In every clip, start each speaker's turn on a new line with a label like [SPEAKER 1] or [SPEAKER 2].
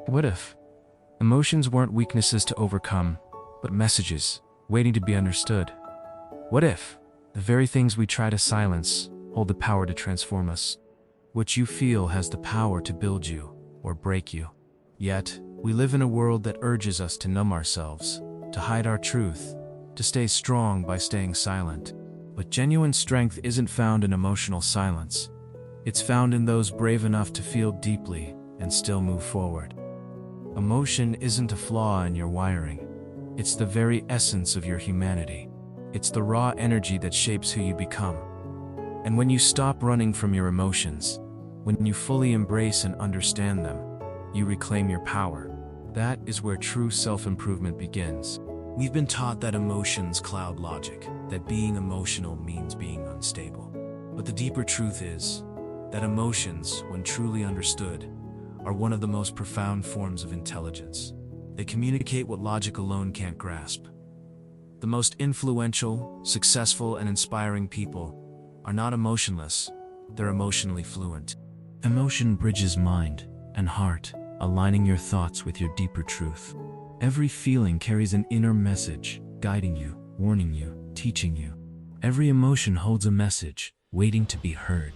[SPEAKER 1] What if emotions weren't weaknesses to overcome, but messages waiting to be understood? What if the very things we try to silence hold the power to transform us? What you feel has the power to build you or break you. Yet, we live in a world that urges us to numb ourselves, to hide our truth, to stay strong by staying silent. But genuine strength isn't found in emotional silence. It's found in those brave enough to feel deeply and still move forward. Emotion isn't a flaw in your wiring. It's the very essence of your humanity. It's the raw energy that shapes who you become. And when you stop running from your emotions, when you fully embrace and understand them, you reclaim your power. That is where true self-improvement begins. We've been taught that emotions cloud logic, that being emotional means being unstable. But the deeper truth is that emotions, when truly understood, are one of the most profound forms of intelligence. They communicate what logic alone can't grasp. The most influential, successful, and inspiring people are not emotionless, they're emotionally fluent. Emotion bridges mind and heart, aligning your thoughts with your deeper truth. Every feeling carries an inner message, guiding you, warning you, teaching you. Every emotion holds a message, waiting to be heard.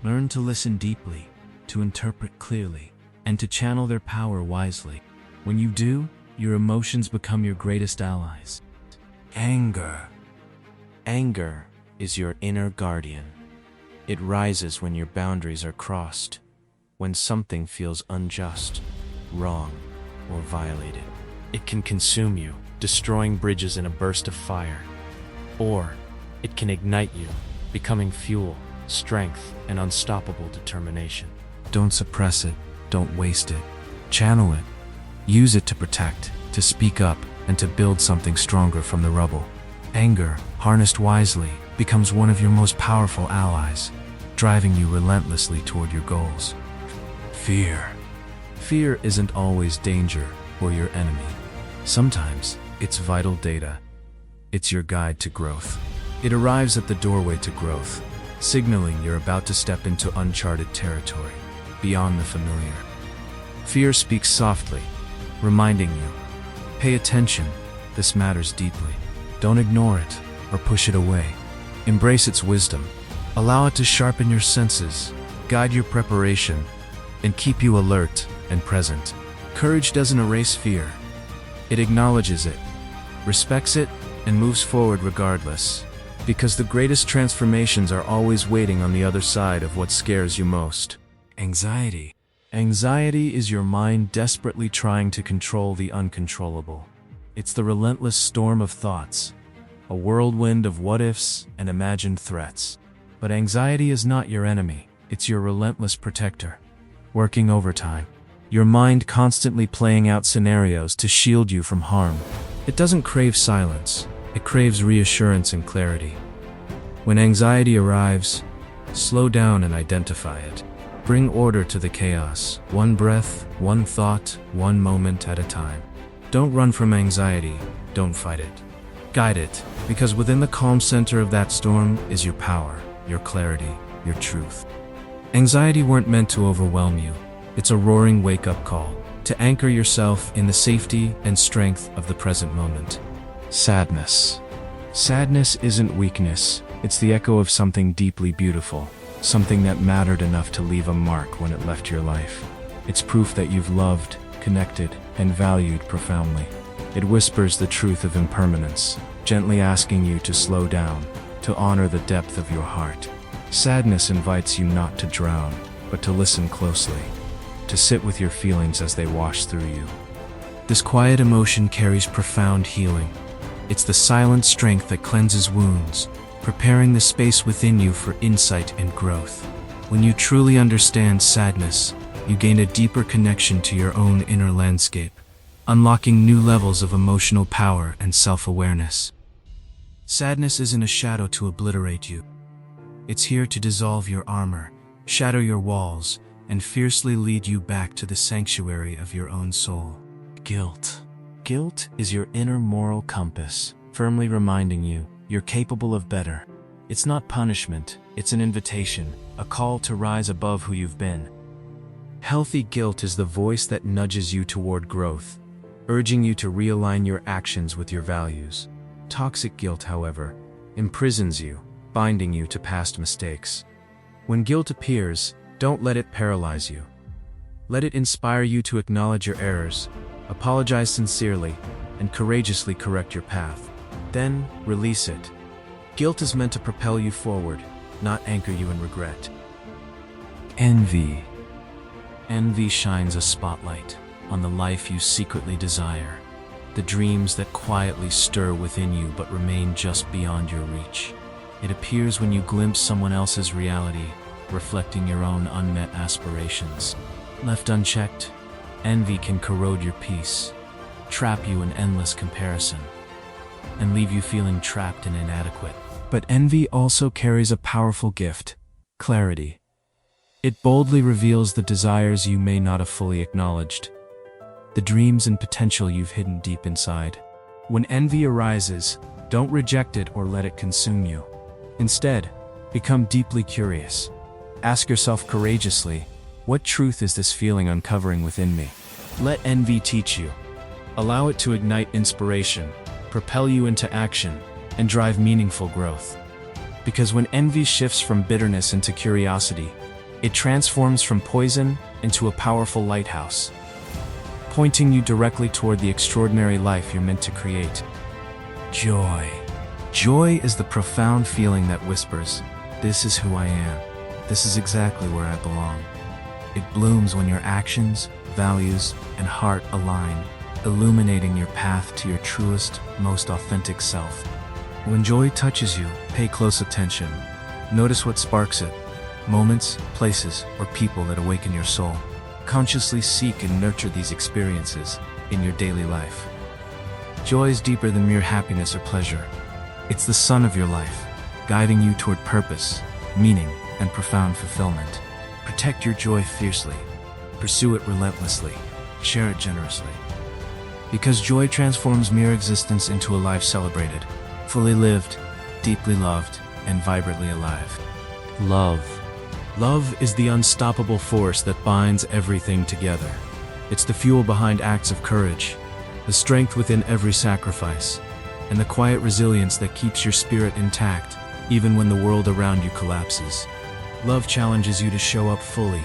[SPEAKER 1] Learn to listen deeply, to interpret clearly, and to channel their power wisely. When you do, your emotions become your greatest allies. Anger. Anger is your inner guardian. It rises when your boundaries are crossed, when something feels unjust, wrong, or violated. It can consume you, destroying bridges in a burst of fire. Or it can ignite you, becoming fuel, strength, and unstoppable determination. Don't suppress it, don't waste it. Channel it. Use it to protect, to speak up, and to build something stronger from the rubble. Anger, harnessed wisely, becomes one of your most powerful allies, driving you relentlessly toward your goals. Fear. Fear isn't always danger or your enemy. Sometimes it's vital data. It's your guide to growth. It arrives at the doorway to growth, signaling you're about to step into uncharted territory, beyond the familiar. Fear speaks softly, reminding you, pay attention, this matters deeply. Don't ignore it or push it away. Embrace its wisdom. Allow it to sharpen your senses, guide your preparation, and keep you alert and present. Courage doesn't erase fear. It acknowledges it, respects it, and moves forward regardless. Because the greatest transformations are always waiting on the other side of what scares you most. Anxiety. Anxiety is your mind desperately trying to control the uncontrollable. It's the relentless storm of thoughts, a whirlwind of what-ifs and imagined threats. But anxiety is not your enemy, it's your relentless protector. Working overtime, your mind constantly playing out scenarios to shield you from harm. It doesn't crave silence, it craves reassurance and clarity. When anxiety arrives, slow down and identify it. Bring order to the chaos, one breath, one thought, one moment at a time. Don't run from anxiety, don't fight it. Guide it, because within the calm center of that storm is your power, your clarity, your truth. Anxiety weren't meant to overwhelm you. It's a roaring wake-up call, to anchor yourself in the safety and strength of the present moment. Sadness. Sadness isn't weakness, it's the echo of something deeply beautiful, something that mattered enough to leave a mark when it left your life. It's proof that you've loved, connected, and valued profoundly. It whispers the truth of impermanence, gently asking you to slow down, to honor the depth of your heart. Sadness invites you not to drown, but to listen closely, to sit with your feelings as they wash through you. This quiet emotion carries profound healing. It's the silent strength that cleanses wounds, preparing the space within you for insight and growth. When you truly understand sadness, you gain a deeper connection to your own inner landscape, unlocking new levels of emotional power and self-awareness. Sadness isn't a shadow to obliterate you. It's here to dissolve your armor, shatter your walls, and fiercely lead you back to the sanctuary of your own soul. Guilt. Guilt is your inner moral compass, firmly reminding you you're capable of better. It's not punishment, it's an invitation, a call to rise above who you've been. Healthy guilt is the voice that nudges you toward growth, urging you to realign your actions with your values. Toxic guilt, however, imprisons you, binding you to past mistakes. When guilt appears, don't let it paralyze you. Let it inspire you to acknowledge your errors, apologize sincerely, and courageously correct your path. Then, release it. Guilt is meant to propel you forward, not anchor you in regret. Envy. Envy shines a spotlight on the life you secretly desire, the dreams that quietly stir within you but remain just beyond your reach. It appears when you glimpse someone else's reality, reflecting your own unmet aspirations. Left unchecked, envy can corrode your peace, trap you in endless comparison, and leave you feeling trapped and inadequate. But envy also carries a powerful gift: clarity. It boldly reveals the desires you may not have fully acknowledged, the dreams and potential you've hidden deep inside. When envy arises, don't reject it or let it consume you. Instead, become deeply curious. Ask yourself courageously, what truth is this feeling uncovering within me? Let envy teach you. Allow it to ignite inspiration, propel you into action, and drive meaningful growth. Because when envy shifts from bitterness into curiosity, it transforms from poison into a powerful lighthouse, pointing you directly toward the extraordinary life you're meant to create. Joy. Joy is the profound feeling that whispers, "This is who I am. This is exactly where I belong." It blooms when your actions, values, and heart align, illuminating your path to your truest, most authentic self. When joy touches you, pay close attention. Notice what sparks it: moments, places, or people that awaken your soul. Consciously seek and nurture these experiences in your daily life. Joy is deeper than mere happiness or pleasure. It's the sun of your life, guiding you toward purpose, meaning, and profound fulfillment. Protect your joy fiercely. Pursue it relentlessly. Share it generously. Because joy transforms mere existence into a life celebrated, fully lived, deeply loved, and vibrantly alive. Love. Love is the unstoppable force that binds everything together. It's the fuel behind acts of courage, the strength within every sacrifice, and the quiet resilience that keeps your spirit intact, even when the world around you collapses. Love challenges you to show up fully,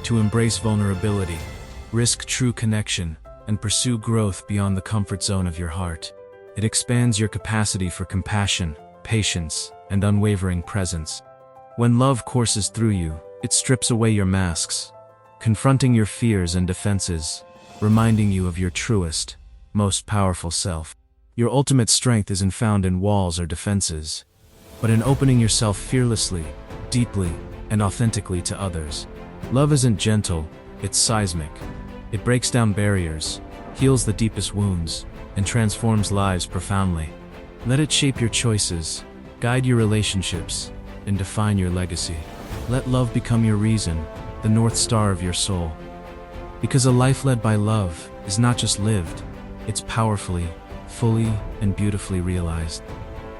[SPEAKER 1] to embrace vulnerability, risk true connection, and pursue growth beyond the comfort zone of your heart. It expands your capacity for compassion, patience, and unwavering presence. When love courses through you, it strips away your masks, confronting your fears and defenses, reminding you of your truest, most powerful self. Your ultimate strength isn't found in walls or defenses, but in opening yourself fearlessly, deeply, and authentically to others. Love isn't gentle, it's seismic. It breaks down barriers, heals the deepest wounds, and transforms lives profoundly. Let it shape your choices, guide your relationships, and define your legacy. Let love become your reason, the North Star of your soul. Because a life led by love is not just lived, it's powerfully, fully, and beautifully realized.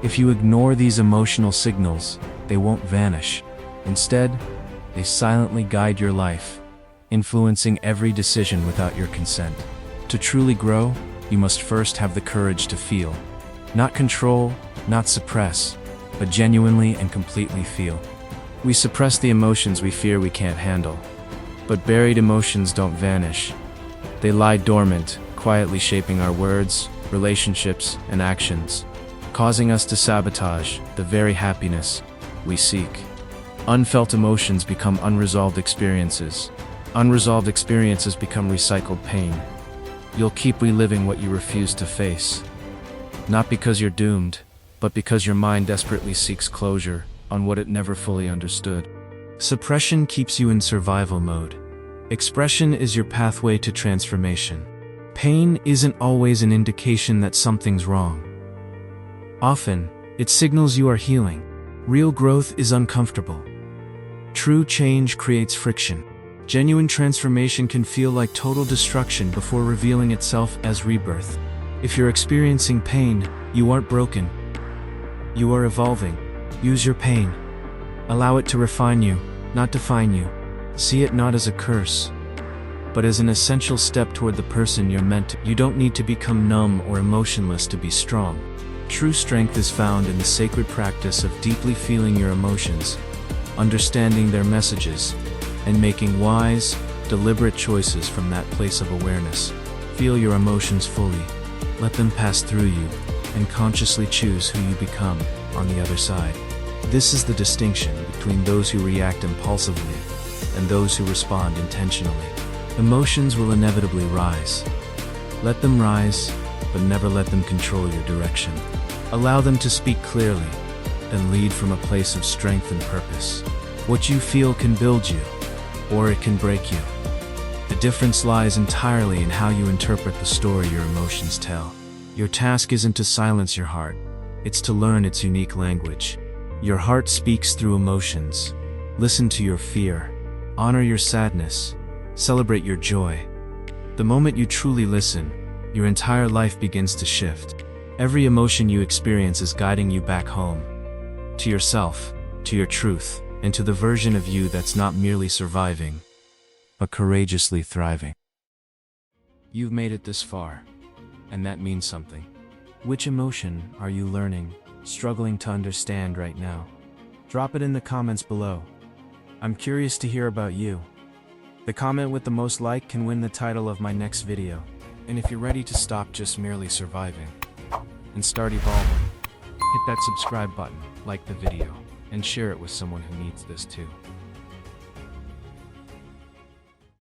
[SPEAKER 1] If you ignore these emotional signals, they won't vanish. Instead, they silently guide your life, influencing every decision without your consent. To truly grow, you must first have the courage to feel. Not control, not suppress, but genuinely and completely feel. We suppress the emotions we fear we can't handle. But buried emotions don't vanish. They lie dormant, quietly shaping our words, relationships, and actions, causing us to sabotage the very happiness we seek. Unfelt emotions become unresolved experiences. Unresolved experiences become recycled pain. You'll keep reliving what you refuse to face. Not because you're doomed, but because your mind desperately seeks closure on what it never fully understood. Suppression keeps you in survival mode. Expression is your pathway to transformation. Pain isn't always an indication that something's wrong. Often, it signals you are healing. Real growth is uncomfortable. True change creates friction. Genuine transformation can feel like total destruction before revealing itself as rebirth. If you're experiencing pain, you aren't broken. You are evolving. Use your pain. Allow it to refine you, not define you. See it not as a curse, but as an essential step toward the person you're meant to. You don't need to become numb or emotionless to be strong. True strength is found in the sacred practice of deeply feeling your emotions, understanding their messages, and making wise, deliberate choices from that place of awareness. Feel your emotions fully, let them pass through you, and consciously choose who you become on the other side. This is the distinction between those who react impulsively and those who respond intentionally. Emotions will inevitably rise. Let them rise, but never let them control your direction. Allow them to speak clearly, then lead from a place of strength and purpose. What you feel can build you, or it can break you. The difference lies entirely in how you interpret the story your emotions tell. Your task isn't to silence your heart, it's to learn its unique language. Your heart speaks through emotions. Listen to your fear. Honor your sadness. Celebrate your joy. The moment you truly listen, your entire life begins to shift. Every emotion you experience is guiding you back home. To yourself, to your truth, and to the version of you that's not merely surviving, but courageously thriving. You've made it this far, and that means something. Which emotion are you learning, struggling to understand right now? Drop it in the comments below. I'm curious to hear about you. The comment with the most like can win the title of my next video. And if you're ready to stop just merely surviving and start evolving, hit that subscribe button, like the video, and share it with someone who needs this too.